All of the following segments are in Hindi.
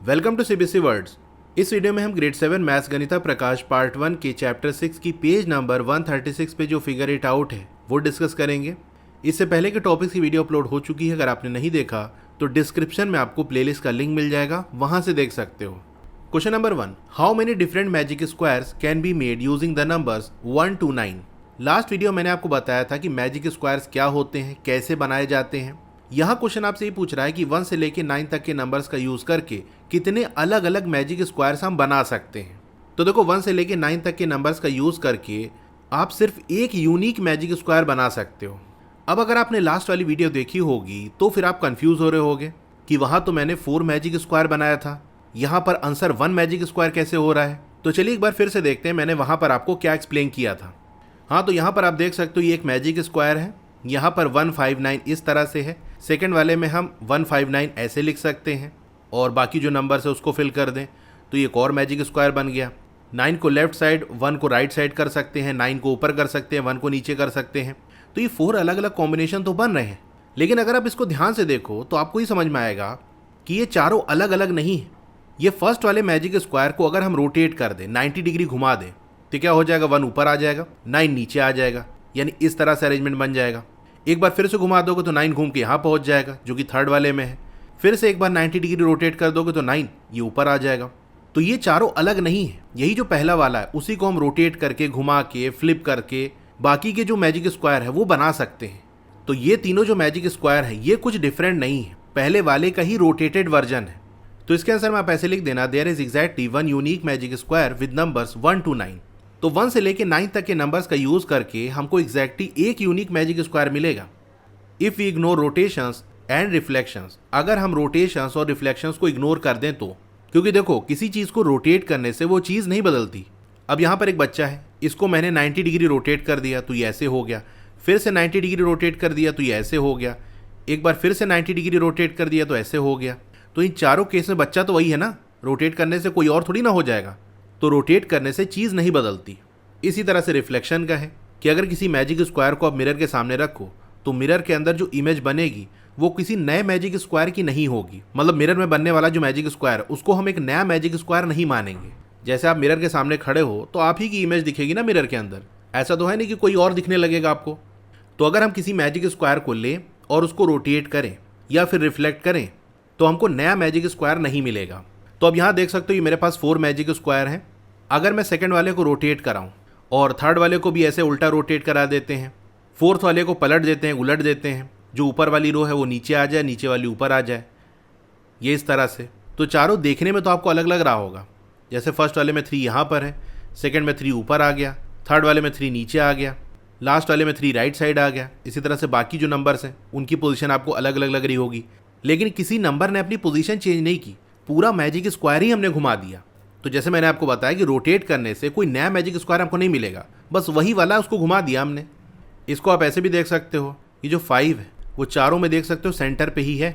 Welcome to CBSE words. इस वीडियो में हम grade 7 maths Ganita Prakash part 1 के चैप्टर 6 की पेज नंबर 136 पे जो फिगर इट आउट है वो डिस्कस करेंगे। इससे पहले के टॉपिक्स की वीडियो अपलोड हो चुकी है, अगर आपने नहीं देखा तो डिस्क्रिप्शन में आपको प्लेलिस्ट का लिंक मिल जाएगा, वहां से देख सकते हो। Question number 1, how many different magic squares can be made using the numbers 1 to 9। Last video मैंने आपको बताया था कि मैजिक स्क्वायर्स क्या होते हैं, कैसे बनाए जाते हैं। यहाँ क्वेश्चन आपसे ये पूछ रहा है कि 1 से लेके 9 तक के नंबर्स का यूज करके कितने अलग अलग मैजिक स्क्वायर्स हम बना सकते हैं। तो देखो 1 से लेके 9 तक के नंबर्स का यूज करके आप सिर्फ एक यूनिक मैजिक स्क्वायर बना सकते हो। अब अगर आपने लास्ट वाली वीडियो देखी होगी तो फिर आप कंफ्यूज हो रहे होगे कि वहां तो मैंने 4 मैजिक स्क्वायर बनाया था, यहाँ पर आंसर 1 मैजिक स्क्वायर कैसे हो रहा है। तो चलिए एक बार फिर से देखते हैं मैंने वहां पर आपको क्या एक्सप्लेन किया था। हाँ, तो यहाँ पर आप देख सकते हो ये एक मैजिक स्क्वायर है, यहाँ पर 159 इस तरह से है, सेकंड वाले में हम 159 ऐसे लिख सकते हैं और बाकी जो नंबर्स है उसको फिल कर दें तो ये एक और मैजिक स्क्वायर बन गया। 9 को लेफ्ट साइड, 1 को राइट साइड कर सकते हैं, 9 को ऊपर कर सकते हैं, 1 को नीचे कर सकते हैं। तो ये 4 अलग अलग कॉम्बिनेशन तो बन रहे हैं, लेकिन अगर आप इसको ध्यान से देखो तो आपको ये समझ में आएगा कि ये चारों अलग अलग नहीं है। ये फर्स्ट वाले मैजिक स्क्वायर को अगर हम रोटेट कर दें, 90 डिग्री घुमा दें, तो क्या हो जाएगा, 1 ऊपर आ जाएगा, 9 नीचे आ जाएगा, यानी इस तरह से अरेंजमेंट बन जाएगा। एक बार फिर से घुमा दोगे तो 9 घूम के यहाँ पहुँच जाएगा जो कि थर्ड वाले में है। फिर से एक बार 90 डिग्री रोटेट कर दोगे तो 9 ये ऊपर आ जाएगा। तो ये चारों अलग नहीं है, यही जो पहला वाला है उसी को हम रोटेट करके, घुमा के, फ्लिप करके बाकी के जो मैजिक स्क्वायर है वो बना सकते हैं। तो ये तीनों जो मैजिक स्क्वायर है ये कुछ डिफरेंट नहीं है, पहले वाले का ही रोटेटेड वर्जन है। तो इसके आंसर में आप ऐसे लिख देना, there is exactly 1 unique magic square with numbers 1 to 9। तो 1 से लेके 9 तक के नंबर्स का यूज करके हमको एग्जैक्टली एक यूनिक मैजिक स्क्वायर मिलेगा। If we ignore rotations and reflections, अगर हम रोटेशंस और रिफ्लेक्शंस को इग्नोर कर दें तो, क्योंकि देखो किसी चीज को रोटेट करने से वो चीज नहीं बदलती। अब यहाँ पर एक बच्चा है, इसको मैंने 90 डिग्री रोटेट कर दिया तो ये ऐसे हो गया, फिर से 90 डिग्री रोटेट कर दिया तो ये ऐसे हो गया, एक बार फिर से 90 डिग्री रोटेट कर दिया तो ऐसे हो गया। तो इन चारों केस में बच्चा तो वही है ना, रोटेट करने से कोई और थोड़ी ना हो जाएगा। तो रोटेट करने से चीज़ नहीं बदलती। इसी तरह से रिफ्लेक्शन का है कि अगर किसी मैजिक स्क्वायर को आप मिरर के सामने रखो तो मिरर के अंदर जो इमेज बनेगी वो किसी नए मैजिक स्क्वायर की नहीं होगी। मतलब मिरर में बनने वाला जो मैजिक स्क्वायर उसको हम एक नया मैजिक स्क्वायर नहीं मानेंगे। जैसे आप मिरर के सामने खड़े हो तो आप ही की इमेज दिखेगी ना मिरर के अंदर, ऐसा तो है नहीं कि कोई और दिखने लगेगा आपको। तो अगर हम किसी मैजिक स्क्वायर को लें और उसको रोटेट करें या फिर रिफ्लेक्ट करें तो हमको नया मैजिक स्क्वायर नहीं मिलेगा। तो अब यहाँ देख सकते हो ये मेरे पास 4 मैजिक स्क्वायर हैं। अगर मैं सेकंड वाले को रोटेट कराऊँ और थर्ड वाले को भी ऐसे उल्टा रोटेट करा देते हैं, फोर्थ वाले को पलट देते हैं, उलट देते हैं, जो ऊपर वाली रो है वो नीचे आ जाए, नीचे वाली ऊपर आ जाए, ये इस तरह से। तो चारों देखने में तो आपको अलग लग रहा होगा। जैसे फर्स्ट वाले में 3 यहाँ पर है, सेकंड में 3 ऊपर आ गया, थर्ड वाले में 3 नीचे आ गया, लास्ट वाले में 3 राइट साइड आ गया। इसी तरह से बाकी जो नंबर्स हैं उनकी पोजीशन आपको अलग अलग लग रही होगी, लेकिन किसी नंबर ने अपनी पोजीशन चेंज नहीं की, पूरा मैजिक स्क्वायर ही हमने घुमा दिया। तो जैसे मैंने आपको बताया कि रोटेट करने से कोई नया मैजिक स्क्वायर आपको नहीं मिलेगा, बस वही वाला उसको घुमा दिया हमने। इसको आप ऐसे भी देख सकते हो, ये जो 5 है वो चारों में देख सकते हो सेंटर पे ही है।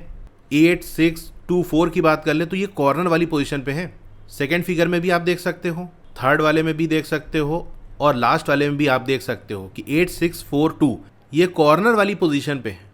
8, 6, 2, 4 की बात कर ले तो ये कॉर्नर वाली पोजीशन पे है। सेकंड फिगर में भी आप देख सकते हो, थर्ड वाले में भी देख सकते हो और लास्ट वाले में भी आप देख सकते हो कि 8, 6, 4, 2 ये कॉर्नर वाली पोजीशन पे है।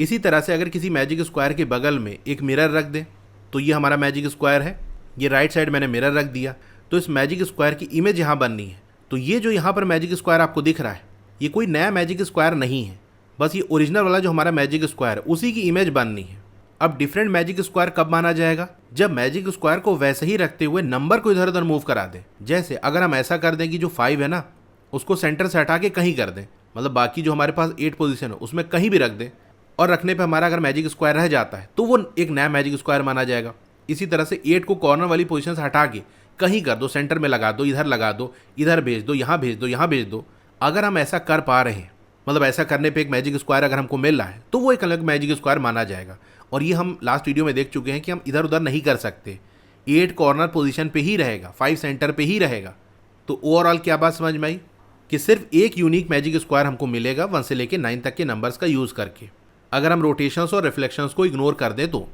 इसी तरह से अगर किसी मैजिक स्क्वायर के बगल में एक मिरर रख दे तो ये हमारा मैजिक स्क्वायर है, ये राइट साइड मैंने मिरर रख दिया तो इस मैजिक स्क्वायर की इमेज यहाँ बननी है। तो ये जो यहाँ पर मैजिक स्क्वायर आपको दिख रहा है ये कोई नया मैजिक स्क्वायर नहीं है, बस ये ओरिजिनल वाला जो हमारा मैजिक स्क्वायर है उसी की इमेज बननी है। अब डिफरेंट मैजिक स्क्वायर कब माना जाएगा, जब मैजिक स्क्वायर को वैसे ही रखते हुए नंबर को इधर उधर मूव करा दें। जैसे अगर हम ऐसा कर दें कि जो 5 है ना उसको सेंटर से हटा के कहीं कर दें, मतलब बाकी जो हमारे पास 8 पोजीशन है उसमें कहीं भी रख दें और रखने पे हमारा अगर मैजिक स्क्वायर रह जाता है तो वो एक नया मैजिक स्क्वायर माना जाएगा। इसी तरह से 8 को कॉर्नर वाली पोजीशन से हटा के कहीं कर दो, सेंटर में लगा दो, इधर लगा दो, इधर भेज दो, यहाँ भेज दो, यहाँ भेज दो। अगर हम ऐसा कर पा रहे हैं, मतलब ऐसा करने पे एक मैजिक स्क्वायर अगर हमको मिल रहा है तो वो एक अलग मैजिक स्क्वायर माना जाएगा। और ये हम लास्ट वीडियो में देख चुके हैं कि हम इधर उधर नहीं कर सकते, 8 कॉर्नर पोजीशन पे ही रहेगा, 5 सेंटर पे ही रहेगा। तो ओवरऑल क्या बात समझ में आई कि सिर्फ एक यूनिक मैजिक स्क्वायर हमको मिलेगा 1 से लेके 9 तक के नंबर्स का यूज़ करके। अगर हम रोटेशंस और रिफ्लेक्शंस को इग्नोर कर दें तो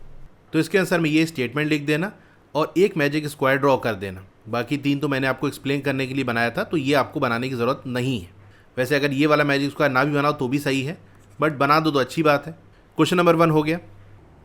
इसके आंसर में ये स्टेटमेंट लिख देना और एक मैजिक स्क्वायर ड्रॉ कर देना। बाकी 3 तो मैंने आपको एक्सप्लेन करने के लिए बनाया था, तो ये आपको बनाने की ज़रूरत नहीं है। वैसे अगर ये वाला मैजिक स्क्वायर ना भी बनाओ तो भी सही है, बट बना दो तो अच्छी बात है। क्वेश्चन नंबर 1 हो गया।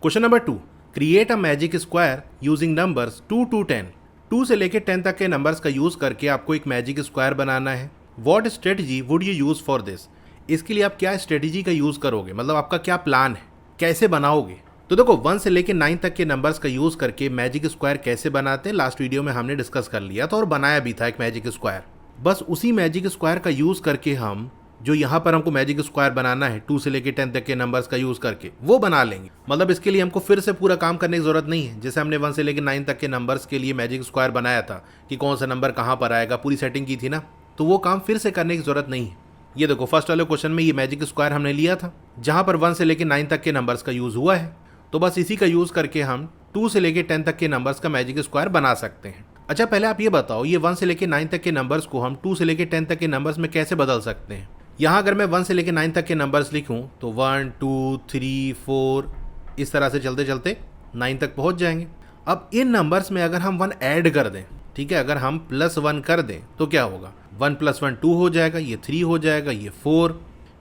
Question number 2, create a magic square using numbers 2 to 10। 2 से लेकर 10 तक के नंबर्स का यूज़ करके आपको एक मैजिक स्क्वायर बनाना है। What strategy would you use for this? इसके लिए आप क्या स्ट्रेटजी का यूज़ करोगे, मतलब आपका क्या प्लान है, कैसे बनाओगे? तो देखो 1 से लेकर 9 तक के नंबर्स का यूज़ करके मैजिक स्क्वायर कैसे बनाते हैं लास्ट वीडियो में हमने डिस्कस कर लिया था और बनाया भी था एक मैजिक स्क्वायर। बस उसी मैजिक स्क्वायर का यूज़ करके हम जो यहाँ पर हमको मैजिक स्क्वायर बनाना है 2 से लेकर 10 तक के नंबर्स का यूज़ करके वो बना लेंगे। मतलब इसके लिए हमको फिर से पूरा काम करने की ज़रूरत नहीं है। जैसे हमने 1 से लेकर 9 तक के नंबर्स के लिए मैजिक स्क्वायर बनाया था कि कौन सा नंबर कहाँ पर आएगा, पूरी सेटिंग की थी ना, तो वो काम फिर से करने की ज़रूरत नहीं है। ये देखो फर्स्ट वाले क्वेश्चन में ये मैजिक स्क्वायर हमने लिया था जहाँ पर 1 से लेकर 9 तक के नंबर्स का यूज़ हुआ है, तो बस इसी का यूज़ करके हम 2 से लेकर 10 तक के नंबर्स का मैजिक स्क्वायर बना सकते हैं। अच्छा पहले आप ये बताओ ये 1 से लेकर 9 तक के नंबर्स को हम 2 से लेकर 10 तक के नंबर्स में कैसे बदल सकते हैं? यहाँ अगर मैं 1 से लेकर 9 तक के नंबर्स लिखूँ तो 1 2 3 4 इस तरह से चलते चलते 9 तक पहुँच जाएंगे। अब इन नंबर्स में अगर हम 1 ऐड कर दें, ठीक है, अगर हम +1 कर दें तो क्या होगा? 1 + 1 2 हो जाएगा, ये 3 हो जाएगा, ये 4,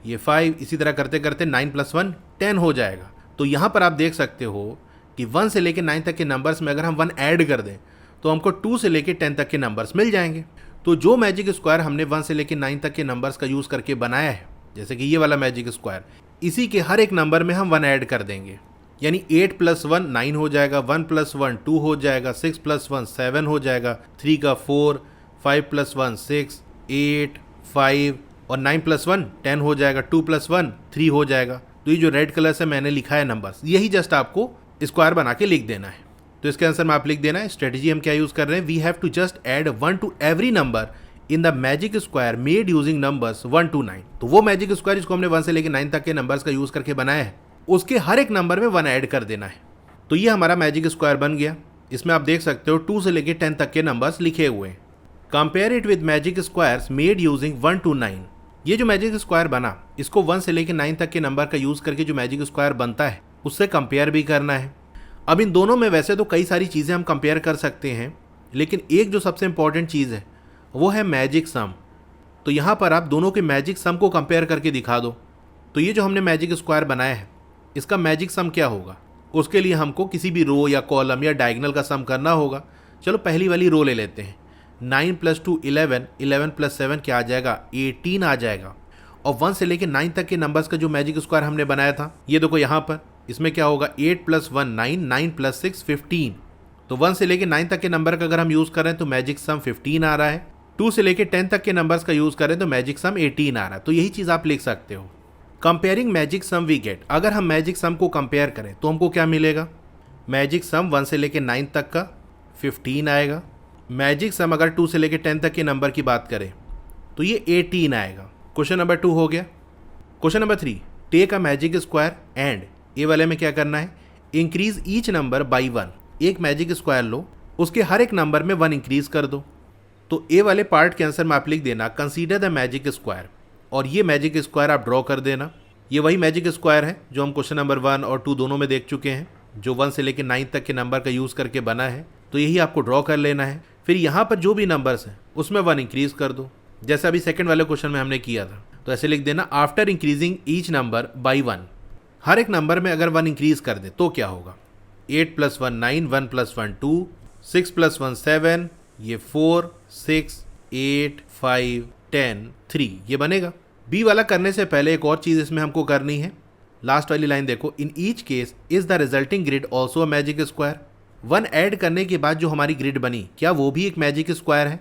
ये 5, इसी तरह करते करते 9 + 1 10 हो जाएगा। तो यहाँ पर आप देख सकते हो कि 1 से लेकर 9 तक के नंबर्स में अगर हम 1 ऐड कर दें तो हमको 2 से लेकर 10 तक के नंबर्स मिल जाएंगे। तो जो मैजिक स्क्वायर हमने 1 से लेकर 9 तक के नंबर्स का यूज़ करके बनाया है, जैसे कि ये वाला मैजिक स्क्वायर, इसी के हर एक नंबर में हम 1 ऐड कर देंगे। यानी 8 + 1 9 हो जाएगा, 1 + 1 2 हो जाएगा, 6 + 1 7 हो जाएगा, 3 का 4, 5 + 1 6, 8 5 और 9 + 1 10 हो जाएगा, 2 + 1 3 हो जाएगा। तो ये जो रेड कलर से मैंने लिखा है नंबर्स, यही जस्ट आपको स्क्वायर बना के लिख देना है। तो इसके आंसर में आप लिख देना है। स्ट्रेटजी हम क्या यूज़ कर रहे हैं? We have to just add 1 to every number in the magic square made using numbers 1 to 9। तो वो मैजिक स्क्वायर जिसको हमने 1 से लेकर 9 तक के नंबर्स का यूज़ करके बनाया है, उसके हर एक नंबर में 1 ऐड कर देना है। तो ये हमारा मैजिक स्क्वायर बन गया। इसमें आप देख सकते हो 2 से लेकर 10 तक के नंबर्स लिखे हुए हैं। Compare it with magic squares made using 1 to 9। ये जो मैजिक स्क्वायर बना, इसको 1 से लेकर 9 तक के नंबर का यूज़ करके जो मैजिक स्क्वायर बनता है उससे कंपेयर भी करना है। अब इन दोनों में वैसे तो कई सारी चीज़ें हम कंपेयर कर सकते हैं, लेकिन एक जो सबसे इंपॉर्टेंट चीज़ है वो है मैजिक सम। तो यहाँ पर आप दोनों के मैजिक सम को कंपेयर करके दिखा दो। तो ये जो हमने मैजिक स्क्वायर बनाया है इसका मैजिक सम क्या होगा? उसके लिए हमको किसी भी रो या कॉलम या डायगोनल का सम करना होगा। चलो पहली वाली रो ले लेते हैं। 9 + 2 11, 11 + 7 क्या आ जाएगा? 18 आ जाएगा। और 1 से लेकर 9 तक के नंबर्स का जो मैजिक स्क्वायर हमने बनाया था, ये देखो यहाँ पर, इसमें क्या होगा? 8 + 1 9, 9 + 6 15। तो 1 से लेकर 9 तक के नंबर का अगर हम यूज़ करें तो मैजिक सम 15 आ रहा है। 2 से लेकर 10 तक के नंबर्स का यूज़ करें तो मैजिक सम 18 आ रहा है। तो यही चीज़ आप लिख सकते हो। Comparing magic sum we get, अगर हम मैजिक सम को कंपेयर करें तो हमको क्या मिलेगा? मैजिक सम 1 से लेकर 9 तक का 15 आएगा। मैजिक सम अगर 2 से लेकर 10 तक के नंबर की बात करें तो ये 18 आएगा। क्वेश्चन नंबर 2 हो गया। Question number 3, take a magic square and, A वाले में क्या करना है? Increase each number by 1। एक मैजिक स्क्वायर लो, उसके हर एक नंबर में 1 इंक्रीज कर दो। तो ए वाले पार्ट के आंसर में आप लिख देना कंसीडर द मैजिक स्क्वायर, और ये मैजिक स्क्वायर आप ड्रॉ कर देना। ये वही मैजिक स्क्वायर है जो हम क्वेश्चन नंबर 1 और 2 दोनों में देख चुके हैं, जो 1 से लेकर 9 तक के नंबर का यूज़ करके बना है। तो यही आपको ड्रॉ कर लेना है। फिर यहाँ पर जो भी नंबर्स हैं उसमें 1 इंक्रीज कर दो, जैसा अभी सेकंड वाले क्वेश्चन में हमने किया था। तो ऐसे लिख देना after increasing each number by 1। हर एक नंबर में अगर 1 इंक्रीज कर दे तो क्या होगा? 8 + 1 9, 1 + 1 2, 6 + 1 7, ये 4 6 8 5 10 3 ये बनेगा। बी वाला करने से पहले एक और चीज़ इसमें हमको करनी है। लास्ट वाली लाइन देखो, in each case is the resulting grid also a magic square. 1 add करने के बाद जो हमारी ग्रिड बनी, क्या वो भी एक मैजिक स्क्वायर है?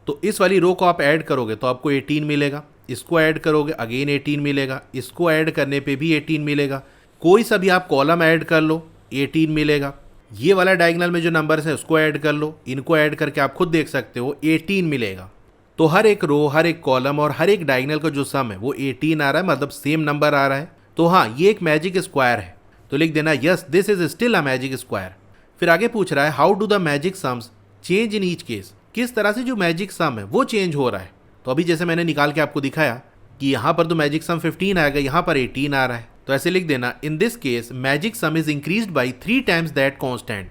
तो इस वाली रो को आप ऐड करोगे तो आपको 18 मिलेगा, इसको ऐड करोगे अगेन 18 मिलेगा, इसको ऐड करने पे भी 18 मिलेगा। कोई सा भी आप कॉलम ऐड कर लो 18 मिलेगा। ये वाला डायगोनल में जो नंबर्स है उसको ऐड कर लो, इनको ऐड करके आप खुद देख सकते हो 18 मिलेगा। तो हर एक रो, हर एक कॉलम और हर एक डायगोनल का जो सम है वो 18 आ रहा है, मतलब सेम नंबर आ रहा है। तो हाँ, ये एक मैजिक स्क्वायर है। तो लिख देना yes this is still a magic square. फिर आगे पूछ रहा है how do the magic sums change in each case, किस तरह से जो मैजिक सम है वो चेंज हो रहा है। तो अभी जैसे मैंने निकाल के आपको दिखाया कि यहाँ पर तो मैजिक सम 15 आएगा, यहाँ पर 18 आ रहा है। तो ऐसे लिख देना in this case magic some is increased by 3 times that constant,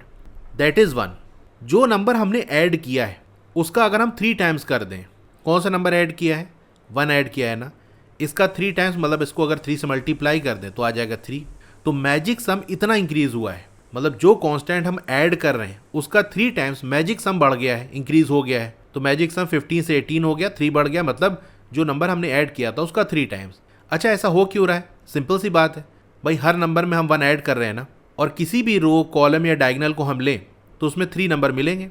that is 1। जो नंबर हमने ऐड किया है उसका अगर हम 3 टाइम्स कर दें, कौन सा नंबर ऐड किया है? 1 ऐड किया है ना, इसका 3 टाइम्स मतलब इसको अगर 3 से मल्टीप्लाई कर दें तो आ जाएगा 3। तो मैजिक सम इतना इंक्रीज हुआ है। मतलब जो कांस्टेंट हम ऐड कर रहे हैं उसका 3 टाइम्स मैजिक सम बढ़ गया है, इंक्रीज हो गया है। तो मैजिक सम 15 से 18 हो गया, 3 बढ़ गया, मतलब जो नंबर हमने ऐड किया था उसका 3 टाइम्स। अच्छा, ऐसा हो क्यों रहा है? सिंपल सी बात है भाई, हर नंबर में हम 1 ऐड कर रहे हैं ना, और किसी भी रो, कॉलम या डायगोनल को हम लें तो उसमें 3 नंबर मिलेंगे।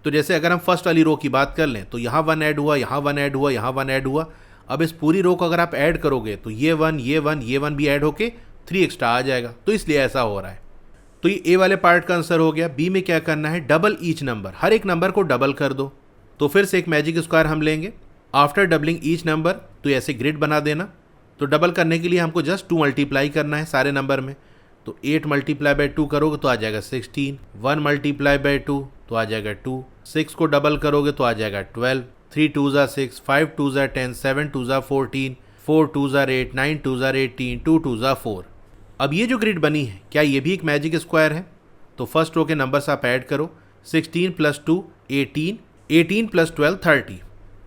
तो जैसे अगर हम फर्स्ट वाली रो की बात कर लें तो यहाँ 1 ऐड हुआ, यहाँ 1 ऐड हुआ, यहाँ 1 ऐड हुआ। अब इस पूरी रो को अगर आप ऐड करोगे तो ये 1, ये 1, ये 1 भी ऐड होके 3 एक्स्ट्रा आ जाएगा, तो इसलिए ऐसा हो रहा है। तो ये ए वाले पार्ट का आंसर हो गया। बी में क्या करना है, डबल ईच नंबर, हर एक नंबर को डबल कर दो। तो फिर से एक मैजिक स्क्वायर हम लेंगे। आफ्टर डबलिंग ईच नंबर तो ऐसे ग्रिड बना देना। तो डबल करने के लिए हमको जस्ट 2 मल्टीप्लाई करना है सारे नंबर में। तो 8 मल्टीप्लाई बाई 2 करोगे तो आ जाएगा 16, 1 मल्टीप्लाई बाई 2 तो आ जाएगा 2, 6 को डबल करोगे तो आ जाएगा 12, 3 2 ज़ा 6, 5 2 ज़ा 10, 7 2 ज़ा 14, 4 2 ज़ा 8, 9 2 ज़ा 18, 2 2 ज़ा 4। अब ये जो ग्रिड बनी है, क्या ये भी एक मैजिक स्क्वायर है? तो फर्स्ट रो के नंबर्स आप ऐड करो, 16 प्लस 2 18, 18 प्लस 12 30।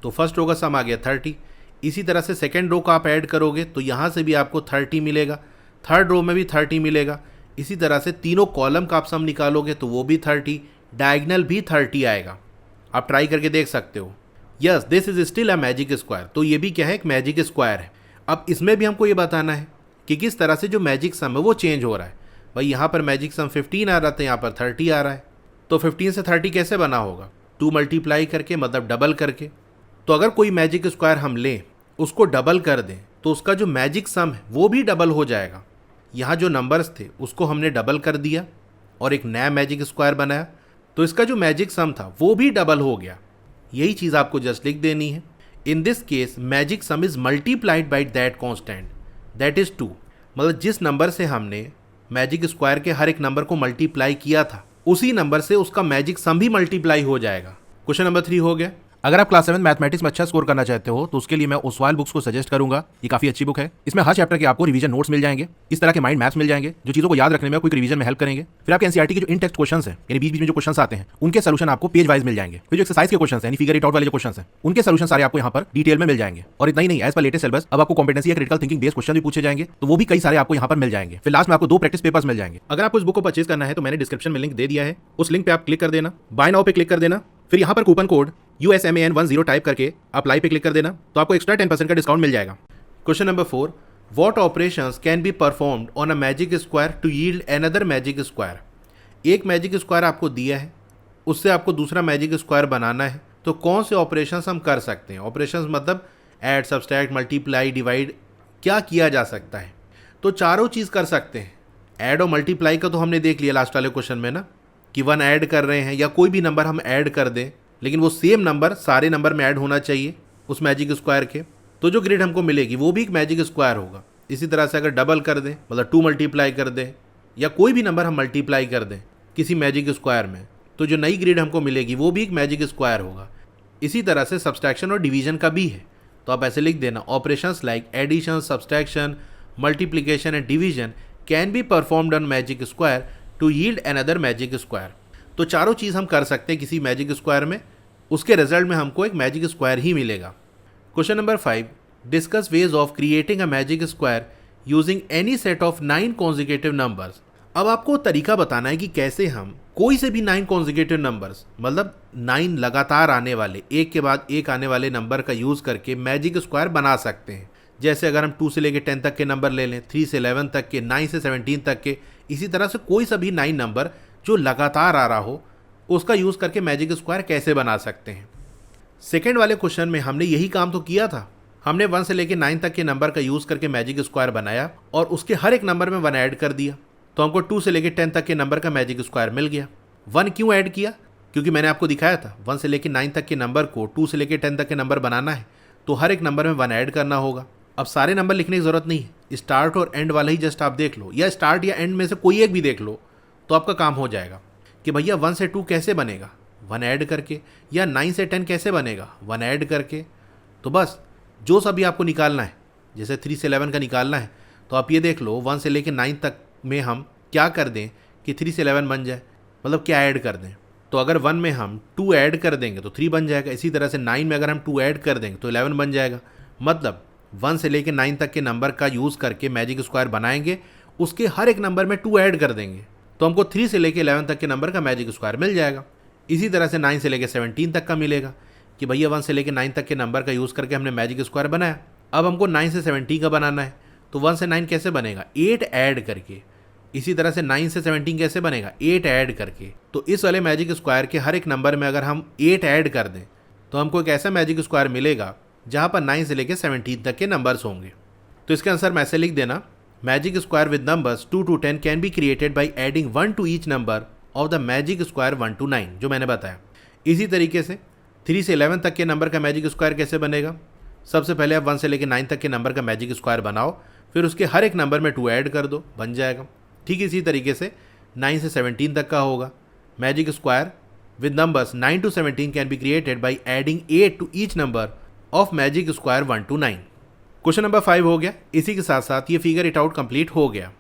तो फर्स्ट रो का सम आ गया 30। इसी तरह से सेकेंड रो का आप ऐड करोगे तो यहाँ से भी आपको 30 मिलेगा, थर्ड रो में भी 30 मिलेगा। इसी तरह से तीनों कॉलम का आप सम निकालोगे तो वो भी 30, डायगनल भी 30 आएगा। आप ट्राई करके देख सकते हो। Yes, this is still a magic square. तो ये भी क्या है, एक मैजिक स्क्वायर है। अब इसमें भी हमको ये बताना है कि किस तरह से जो मैजिक सम है वो चेंज हो रहा है। भाई यहाँ पर मैजिक सम 15 आ रहा था, यहाँ पर 30 आ रहा है। तो 15 से 30 कैसे बना होगा? 2 मल्टीप्लाई करके, मतलब डबल करके। तो अगर कोई मैजिक स्क्वायर हम लें, उसको डबल कर दें, तो उसका जो मैजिक सम है वो भी डबल हो जाएगा। यहाँ जो नंबर्स थे उसको हमने डबल कर दिया और एक नया मैजिक स्क्वायर बनाया, तो इसका जो मैजिक सम था वो भी डबल हो गया। यही चीज़ आपको जस्ट लिख देनी है। In this case magic some is multiplied by that constant, that is 2। मतलब जिस नंबर से हमने मैजिक स्क्वायर के हर एक नंबर को मल्टीप्लाई किया था, उसी नंबर से उसका मैजिक सम भी मल्टीप्लाई हो जाएगा। क्वेश्चन नंबर 3 हो गया। अगर आप क्लास 7 मैथमेटिक्स में अच्छा स्कोर करना चाहते हो तो उसके लिए मैं ओसवाल बुक्स को सजेस्ट करूंगा। ये काफी अच्छी बुक है। इसमें हर चैप्टर के आपको रिवीजन नोट्स मिल जाएंगे, इस तरह के माइंड मैप्स मिल जाएंगे जो चीजों को याद रखने में क्विक रिवीजन में हेल्प करेंगे। फिर आपके एनसीईआरटी के जो इन टेक्स्ट क्वेश्चंस हैं, यानी बीच बीच में जो क्वेश्चंस आते हैं, उनके सोल्यूशन आपको पेज वाइज मिल जाएंगे। फिर जो एक्सरसाइज के क्वेश्चंस हैं, यानी फिगर इट आउट वाले जो क्वेश्चंस हैं, उनके सोल्यूशन सारे आपको यहाँ पर डिटेल में मिल जाएंगे। और इतना ही नहीं, एज पर लेटेस्ट सिलेबस अब आपको कॉम्पिटेंसी या क्रिटिकल थिंकिंग बेस्ड क्वेश्चन भी पूछे जाएंगे, तो वो भी कई सारे आपको यहाँ पर मिल जाएंगे। फिर लास्ट में आपको 2 प्रैक्टिस पेपर्स मिल जाएंगे। अगर आपको इस बुक को परचेज करना है तो मैंने डिस्क्रिप्शन में लिंक दे दिया है, उस लिंक पे आप क्लिक कर देना, बाय नाउ पे क्लिक कर देना। फिर यहाँ पर कूपन कोड USMAN10 टाइप करके आप लाइव पे क्लिक कर देना, तो आपको एक्स्ट्रा 10% का डिस्काउंट मिल जाएगा। Question number 4, what operations can be performed on a magic square to yield another magic square? एक मैजिक स्क्वायर आपको दिया है, उससे आपको दूसरा मैजिक स्क्वायर बनाना है, तो कौन से ऑपरेशंस हम कर सकते हैं? ऑपरेशंस मतलब ऐड, सब्सट्रैक्ट, मल्टीप्लाई, डिवाइड, क्या किया जा सकता है? तो चारों चीज़ कर सकते हैं। ऐड और मल्टीप्लाई का तो हमने देख लिया लास्ट वाले क्वेश्चन में ना, कि 1 ऐड कर रहे हैं या कोई भी नंबर हम ऐड कर दें, लेकिन वो सेम नंबर सारे नंबर में ऐड होना चाहिए उस मैजिक स्क्वायर के, तो जो ग्रिड हमको मिलेगी वो भी एक मैजिक स्क्वायर होगा। इसी तरह से अगर डबल कर दें, मतलब 2 मल्टीप्लाई कर दें, या कोई भी नंबर हम मल्टीप्लाई कर दें किसी मैजिक स्क्वायर में, तो जो नई ग्रिड हमको मिलेगी वो भी एक मैजिक स्क्वायर होगा। इसी तरह से सब्सट्रैक्शन और डिवीजन का भी है, तो आप ऐसे लिख देना, operations like addition, subtraction, multiplication and division can be performed on magic square to yield another magic square. तो चारों चीज़ हम कर सकते हैं किसी मैजिक स्क्वायर में, उसके रिजल्ट में हमको एक मैजिक स्क्वायर ही मिलेगा। Question number 5, discuss ways of creating a magic square using any set of 9 consecutive numbers. अब आपको तरीका बताना है कि कैसे हम कोई से भी 9 कॉन्जिक्यूटिव नंबर्स, मतलब 9 लगातार आने वाले, एक के बाद एक आने वाले नंबर का यूज़ करके मैजिक स्क्वायर बना सकते हैं। जैसे अगर हम 2 से लेकर 10 तक के नंबर ले लें, 3 से 11 तक के, 9 से 17 तक के, इसी तरह से कोई सा भी 9 नंबर जो लगातार आ रहा हो, उसका यूज़ करके मैजिक स्क्वायर कैसे बना सकते हैं। सेकेंड वाले क्वेश्चन में हमने यही काम तो किया था। हमने 1 से लेकर 9 तक के नंबर का यूज़ करके मैजिक स्क्वायर बनाया और उसके हर एक नंबर में 1 ऐड कर दिया, तो हमको 2 से लेकर 10 तक के नंबर का मैजिक स्क्वायर मिल गया। 1 क्यों ऐड किया? क्योंकि मैंने आपको दिखाया था 1 से लेकर 9 तक के नंबर को 2 से लेकर 10 तक के नंबर बनाना है, तो हर एक नंबर में 1 ऐड करना होगा। अब सारे नंबर लिखने की ज़रूरत नहीं है, स्टार्ट और एंड वाला ही जस्ट आप देख लो, या स्टार्ट या एंड में से कोई एक भी देख लो, तो आपका काम हो जाएगा कि भैया 1 से 2 कैसे बनेगा, 1 ऐड करके, या 9 से 10 कैसे बनेगा, 1 ऐड करके। तो बस जो सभी आपको निकालना है, जैसे 3 से 11 का निकालना है, तो आप ये देख लो 1 से लेकर 9 तक में हम क्या कर दें कि 3 से 11 बन जाए, मतलब क्या ऐड कर दें। तो अगर 1 में हम 2 ऐड कर देंगे तो 3 बन जाएगा। इसी तरह से 9 में अगर हम 2 ऐड कर देंगे तो 11 बन जाएगा। मतलब 1 से लेकर 9 तक के नंबर का यूज़ करके मैजिक स्क्वायर बनाएंगे, उसके हर एक नंबर में 2 ऐड कर देंगे, तो हमको 3 से लेके 11 तक के नंबर का मैजिक स्क्वायर मिल जाएगा। इसी तरह से 9 से लेके 17 तक का मिलेगा कि भैया 1 से लेके 9 तक के नंबर का यूज़ करके हमने मैजिक स्क्वायर बनाया। अब हमको 9 से 17 का बनाना है, तो 1 से 9 कैसे बनेगा, 8 ऐड करके। इसी तरह से 9 से 17 कैसे बनेगा, 8 ऐड करके। तो इस वाले मैजिक स्क्वायर के हर एक नंबर में अगर हम 8 ऐड कर दें तो हमको एक ऐसा मैजिक स्क्वायर मिलेगा जहाँ पर 9 से लेके 17 तक के नंबर्स होंगे। तो इसका आंसर मैं ऐसे लिख देना, magic square with numbers 2 to 10 can be created by adding 1 to each number of the magic square 1 to 9, जो मैंने बताया। इसी तरीके से 3 से 11 तक के नंबर का मैजिक स्क्वायर कैसे बनेगा, सबसे पहले आप 1 से लेकर 9 तक के नंबर का मैजिक स्क्वायर बनाओ, फिर उसके हर एक नंबर में 2 ऐड कर दो, बन जाएगा। ठीक इसी तरीके से 9 से 17 तक का होगा, magic square with numbers 9 to 17 can be created by adding 8 to each number of magic square 1 to 9। Question number 5 हो गया। इसी के साथ साथ ये फिगर इट आउट कंप्लीट हो गया।